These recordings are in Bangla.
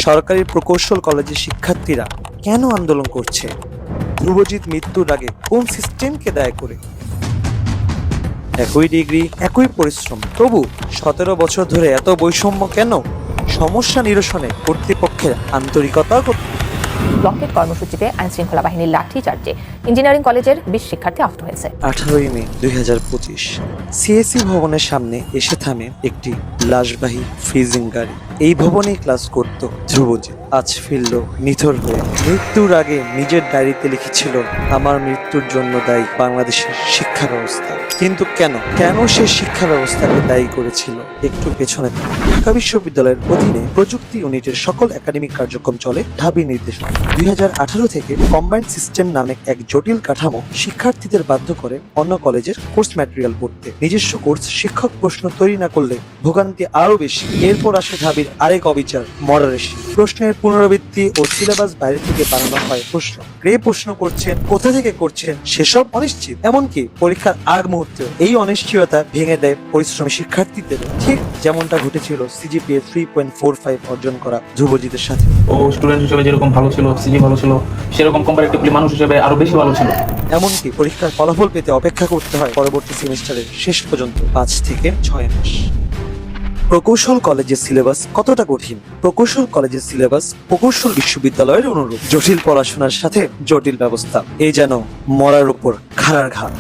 সরকারি প্রকৌশল কলেজের শিক্ষার্থীরা কেন আন্দোলন করছে? ধ্রুবজিৎ মৃত্যুর আগে কোন সিস্টেমকে দায় করে? একই ডিগ্রি, একই পরিশ্রম, তবু 17 বছর ধরে এত বৈষম্য কেন? সমস্যা নিরসনে কর্তৃপক্ষের আন্তরিকতা কোথায়? ব্লকেট কর্মসূচিতে আইনশৃঙ্খলা বাহিনীর লাঠিচার্জে ইঞ্জিনিয়ারিং কলেজের 20 শিক্ষার্থী আহত হয়েছে। 18 মে 2025 সিএসসি ভবনের সামনে এসে থামে একটি লাশবাহী ফ্রিজিং গাড়ি। এই ভবনেই ক্লাস করত ধ্রুবজিৎ। আজ ফিরল নিথর হয়ে। মৃত্যুর আগে নিজের ডায়েরিতে লিখেছিল, আমার মৃত্যুর জন্য দায়ী বাংলাদেশের শিক্ষা ব্যবস্থা। কিন্তু কেন সে শিক্ষা ব্যবস্থাকে দায়ী করেছিল? একটু পেছনে ঢাকা বিশ্ববিদ্যালয়ের অধীনে প্রযুক্তি ইউনিটের সকল একাডেমিক কার্যক্রম চলে ঢাবির নির্দেশনা। 2018 থেকে কম্বাইন্ড সিস্টেম নামে এক জটিল কাঠামো শিক্ষার্থীদের বাধ্য করে অন্য কলেজের কোর্স ম্যাটেরিয়াল পড়তে। নিজস্ব কোর্স শিক্ষক প্রশ্ন তৈরি না করলে ভোগান্তি আরো বেশি। এরপর আসে ঢাবির আরেক অবিচার, মডারেশন। প্রশ্নের পুনরাবৃত্তি ও সিলেবাস বাইরে থেকে বানানো হয় প্রশ্ন। কে প্রশ্ন করছেন, কোথা থেকে করছেন, সেসব অনিশ্চিত। এমনকি পরীক্ষার আগ মুহূর্তে এই অনিশ্চয়তা ভেঙে দেয় পরিশ্রমী শিক্ষার্থীদের। ঠিক যেমনটা ঘটেছিল সিজিপিএ 3.45 অর্জন করা ধ্রুবজিতের সাথে। ও স্টুডেন্ট হিসেবে যেরকম ভালো ছিল, সিজি ভালো ছিল, সেরকম কম্পারেটিভলি মানুষ হিসেবে আরো বেশি ভালো ছিল। এমনকি পরীক্ষার ফলাফল পেতে অপেক্ষা করতে হয় পরবর্তী সেমিস্টারের শেষ পর্যন্ত 5 থেকে 6 মাস। প্রকৌশল কলেজের সিলেবাস কতটা কঠিন? প্রকৌশল কলেজের সিলেবাস প্রকৌশল বিশ্ববিদ্যালয়ের অনুরূপ। জটিল পড়াশোনার সাথে জটিল ব্যবস্থা, এই যেন মরার উপর খাড়ার ঘাট।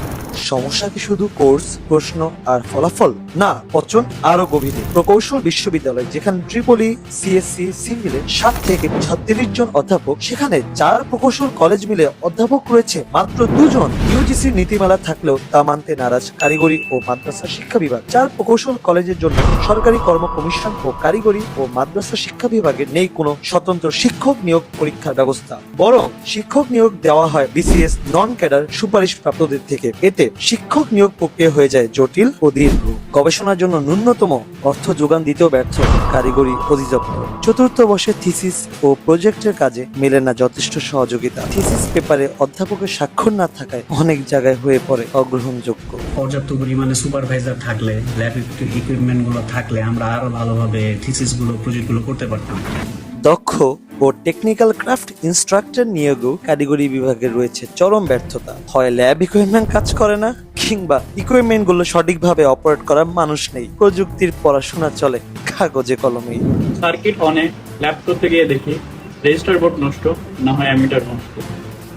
সমস্যা কি শুধু কোর্স, প্রশ্ন আর ফলাফল? না, পচন আরো গভীরে। প্রকৌশল বিশ্ববিদ্যালয় যেখানে ট্রিপলি, সিএসসি, সি মিলে 7 থেকে 36 জন অধ্যাপক, সেখানে 4 প্রকৌশল কলেজ মিলে অধ্যাপক রয়েছে মাত্র 2 জন। ইউজিসির নীতিমালা থাকলেও তা মানতে নারাজ কারিগরি ও মাদ্রাসা শিক্ষা বিভাগ। 4 প্রকৌশল কলেজের জন্য সরকারি কর্ম কমিশন ও কারিগরি ও মাদ্রাসা শিক্ষা বিভাগের নেই কোনো স্বতন্ত্র শিক্ষক নিয়োগ পরীক্ষার ব্যবস্থা। বরং শিক্ষক নিয়োগ দেওয়া হয় বিসিএস নন ক্যাডার সুপারিশ প্রাপ্তদের থেকে। এতে শিক্ষক নিয়োগ প্রক্রিয়া হয়ে যায় জটিল ও দীর্ঘ। গবেষণার জন্য ন্যূনতম অর্থ যোগান দিতেও ব্যর্থ কারিগরি অধিদপ্তর। চতুর্থ বর্ষে থিসিস ও প্রজেক্টের কাজে মেলে না যথেষ্ট সহযোগিতা। থিসিস পেপারে অধ্যাপকের স্বাক্ষর না থাকায় অনেক জায়গায় হয়ে পড়ে অগ্রহণযোগ্য। পর্যাপ্ত পরিমাণে সুপারভাইজার থাকলে, ল্যাব ইকুইপমেন্ট গুলো থাকলে আমরা আরো ভালোভাবে থিসিস গুলো, প্রজেক্ট গুলো করতে পারতাম। দক্ষ ও টেকনিক্যাল ক্রাফট ইনস্ট্রাক্টর নিয়োগেও কারিগরি বিভাগের রয়েছে চরম ব্যর্থতা। হয় ল্যাব ইকুইপমেন্ট কাজ করে না, কিংবা ইকুইপমেন্ট গুলো সঠিকভাবে অপারেট করার মানুষ নেই। প্রযুক্তির পড়াশোনা চলে কাগজে কলমে। সার্কিট অনে ল্যাব করতে গিয়ে দেখি রেজিস্টার বোর্ড নষ্ট, না হয় অ্যামিটার নষ্ট।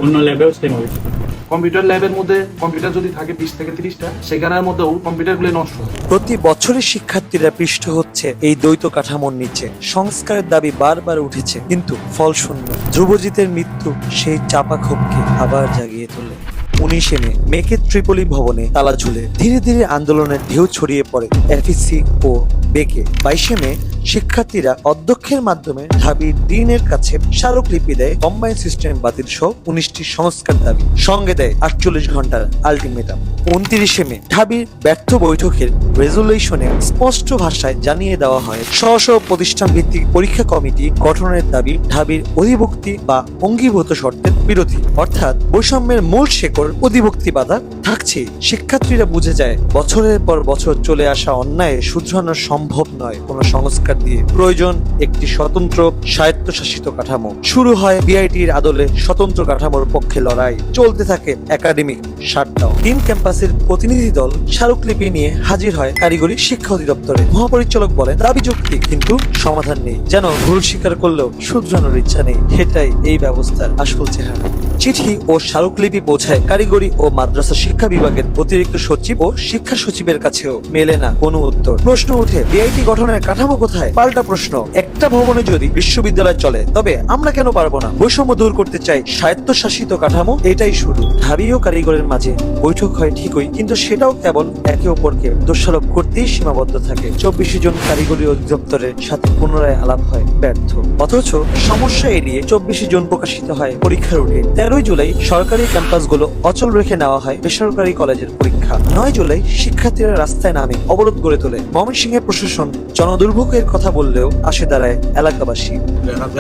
অন্য ল্যাবেও সেম অবস্থা। কম্পিউটার ল্যাবের মধ্যে কম্পিউটার যদি থাকে 20 থেকে 30টা, সেখানের মধ্যেও কম্পিউটারগুলো নষ্ট। প্রতি বছরের শিক্ষার্থীরা পৃষ্ঠ হচ্ছে এই দ্বৈত কাঠামোর নিচে। সংস্কারের দাবি বারবার উঠেছে, কিন্তু ফল শূন্য। ধ্রুবজিতের মৃত্যু সেই চাপা ক্ষোভকে আবার জাগিয়ে তোলে। 19 মে মেকে ট্রিপলি ভবনে তালা ঝুলে ধীরে ধীরে আন্দোলনের ঢেউ ছড়িয়ে পড়ে এফিসি ও বেকে। 22 মে শিক্ষার্থীরা অধ্যক্ষের মাধ্যমে ঢাবির ডিনের কাছে স্মারকলিপি দেয় কম্বাইন্ড সিস্টেম বাতিল সহ 19টি সংস্কার দাবি, সঙ্গে দেয় 48 ঘন্টার আলটিমেটাম। 29 মে ঢাবির ব্যর্থ বৈঠকের রেজুলেশনে স্পষ্ট ভাষায় জানিয়ে দেওয়া হয় স্ব প্রতিষ্ঠান ভিত্তিক পরীক্ষা কমিটি গঠনের দাবি ঢাবির অধিভুক্তি বা অঙ্গীভূত শর্তের বিরোধী। অর্থাৎ বৈষম্যের মূল শেকড় অধিভুক্তি বাধা থাকছে। শিক্ষার্থীরা বুঝে যায় বছরের পর বছর চলে আসা অন্যায় শুধরানো সম্ভব নয় কোনো সংস্কার দিয়ে। প্রয়োজন একটি স্বতন্ত্র স্বায়ত্তশাসিত কাঠামো। শুরু হয় বিআইটির আদলে স্বতন্ত্র কাঠামোর পক্ষে লড়াই। চলতে থাকে একাডেমিক শাটডাউন। তিন ক্যাম্পাসের প্রতিনিধি দল স্মারকলিপি নিয়ে হাজির হয় কারিগরি শিক্ষা অধিদপ্তরে। মহাপরিচালক বলেন দাবি যৌক্তিক, কিন্তু সমাধান নেই। যেন ভুল স্বীকার করলেও শুধরানোর ইচ্ছা নেই। এটাই এই ব্যবস্থার আসল চেহারা। চিঠি ও স্মারকলিপি পৌঁছায় কারিগরি ও মাদ্রাসা শিক্ষা বিভাগের অতিরিক্ত সচিব ও শিক্ষা সচিবের কাছেও মেলে না কোনো উত্তর। প্রশ্ন উঠে, বিআইটি গঠনের কাঠামো কোথায়? পাল্টা প্রশ্ন, একটা ভবনে যদি বিশ্ববিদ্যালয় চলে তবে আমরা কেন পারবো না? বৈষম্য দূর করতে চাই স্বায়ত্তশাসিত কাঠামো, এটাই শুরু। ঢাবি ও কারিগরের মাঝে বৈঠক হয় ঠিকই, কিন্তু সেটাও কেবল একে অপরকে দোষারোপ করতেই সীমাবদ্ধ থাকে। 24 জন কারিগরি অধিদপ্তরের সাথে পুনরায় আলাপ হয়, ব্যর্থ। অথচ সমস্যা এড়িয়ে 24 জন প্রকাশিত হয় পরীক্ষার রুটিন। 13 জুলাই সরকারি ক্যাম্পাসগুলো অচল রেখে নেওয়া হয় বেসরকারি কলেজের পরীক্ষা। 9 জুলাই শিক্ষার্থীরা রাস্তায় নামে অবরোধ গড়ে তোলে। ময়মনসিংহের প্রশাসন জনদুর্ভোগের কথা বললেও আসে দাঁড়ায় এলাকাবাসী।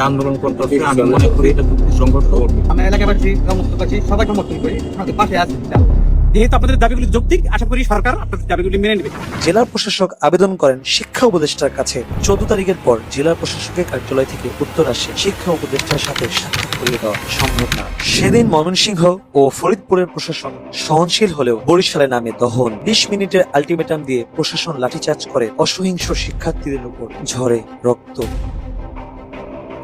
আন্দোলন করতে আমি মনে করি এটা সংঘর্ষ করবে। আমরা এলাকাবাসী সমস্ত কাছে সবাই সমর্থন করি, আমাদের পাশে আছি। যেহেতু আপনাদের দাবিগুলি যৌক্তিক, আশা করি সরকার আপনাদের দাবিগুলি মেনে নেবে। জেলা প্রশাসক আবেদন করেন শিক্ষা উপদেষ্টার কাছে। 14 তারিখের পর জেলা প্রশাসকের কার্যালয় থেকে উত্তর আসে শিক্ষা উপদেষ্টার সাথে সাক্ষাৎ করিয়ে দেওয়া সম্ভব না। সেদিন ময়মনসিংহ ও ফরিদপুরের প্রশাসন সহনশীল হলেও বরিশালে নামে দহন। 20 মিনিটের আলটিমেটাম দিয়ে প্রশাসন লাঠিচার্জ করে অসহিংস শিক্ষার্থীদের উপর ঝরে রক্ত।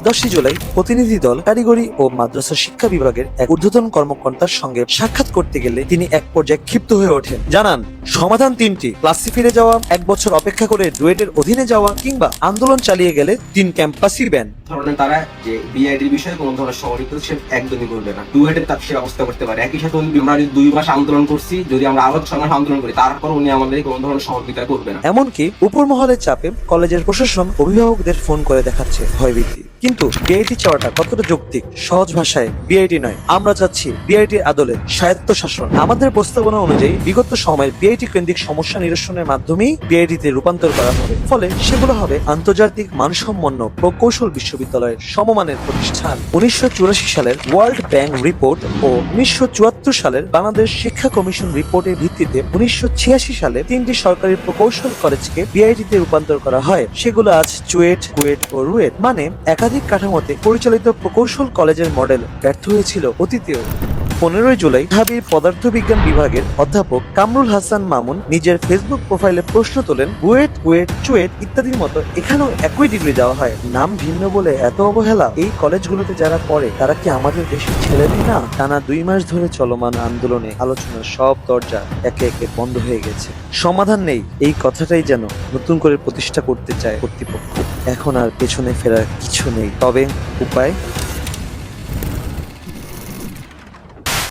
10 জুলাই প্রতিনিধি দল কারিগরি ও মাদ্রাসা শিক্ষা বিভাগের এক ঊর্ধ্বতন কর্মকর্তার সঙ্গে সাক্ষাৎ করতে গেলে তিনি এক পর্যায়ে ক্ষিপ্ত হয়ে ওঠেন। জানান সমাধান 3টি: ক্লাসে ফিরে যাওয়া, 1 বছর অপেক্ষা করে ডুয়েটের অধীনে যাওয়া, কিংবা আন্দোলন চালিয়ে গেলে 3 ক্যাম্পাসই ব্যান। ধরনের তারা যে বিআইডির বিষয়ে কোনো ধরনের সহযোগিতা সে একদমই করবে না। ডুয়েটের তার সে ব্যবস্থা করতে পারে। একই সাথে আমরা যদি 2 মাস আন্দোলন করছি, যদি আমরা আরো 6 মাস আন্দোলন করি, তারপর উনি আমাদের কোনো ধরনের সহযোগিতা করবে না। এমনকি উপর মহলের চাপে কলেজের প্রশাসন অভিভাবকদের ফোন করে দেখাচ্ছে ভয়ভীতি। কিন্তু বিআইটি চাওয়াটা কতটা যৌক্তিক? সহজ ভাষায়, বিআইটি নয়, আমরা চাচ্ছি বিআইটির আদলে স্বায়ত্ত শাসন। আমাদের প্রস্তাবনা অনুযায়ী বিগত সময়ের বিআইটি কেন্দ্রিক সমস্যা নিরসনের মাধ্যমেই বিআইটিতে রূপান্তর করা হবে। ফলে সেগুলো হবে আন্তর্জাতিক মানসম্পন্ন প্রকৌশল বিশ্ববিদ্যালয়ের সমমানের প্রতিষ্ঠান। 1984 সালের ওয়ার্ল্ড ব্যাংক রিপোর্ট ও 1974 সালের বাংলাদেশ শিক্ষা কমিশন রিপোর্টের ভিত্তিতে 1986 সালে 3টি সরকারি প্রকৌশল কলেজকে বিআইটিতে রূপান্তর করা হয়। সেগুলো আজ চুয়েট, কুয়েট ও রুয়েট, মানে একাধিক কাঠামোতে পরিচালিত প্রকৌশল কলেজের মডেল ব্যর্থ হয়েছিল অতীতেও। 15 জুলাই ঢাবির পদার্থবিজ্ঞান বিভাগের অধ্যাপক কামরুল হাসান মামুন নিজের ফেসবুক প্রোফাইলে প্রশ্ন তোলেন, বুয়েট, কুয়েট, চুয়েট ইত্যাদির মতো এখানেও একই ডিগ্রি দেওয়া হয়, নাম ভিন্ন বলে এত অবহেলা? এই কলেজগুলোতে যারা পড়ে তারা কি আমাদের দেশের ছেলেমেয়ে না? টানা 2 মাস ধরে চলমান আন্দোলনে আলোচনার সব দরজা একে একে বন্ধ হয়ে গেছে। সমাধান নেই, এই কথাটাই যেন নতুন করে প্রতিষ্ঠা করতে চায় কর্তৃপক্ষ। এখন আর পেছনে ফেরার কিছু নেই। তবে উপায়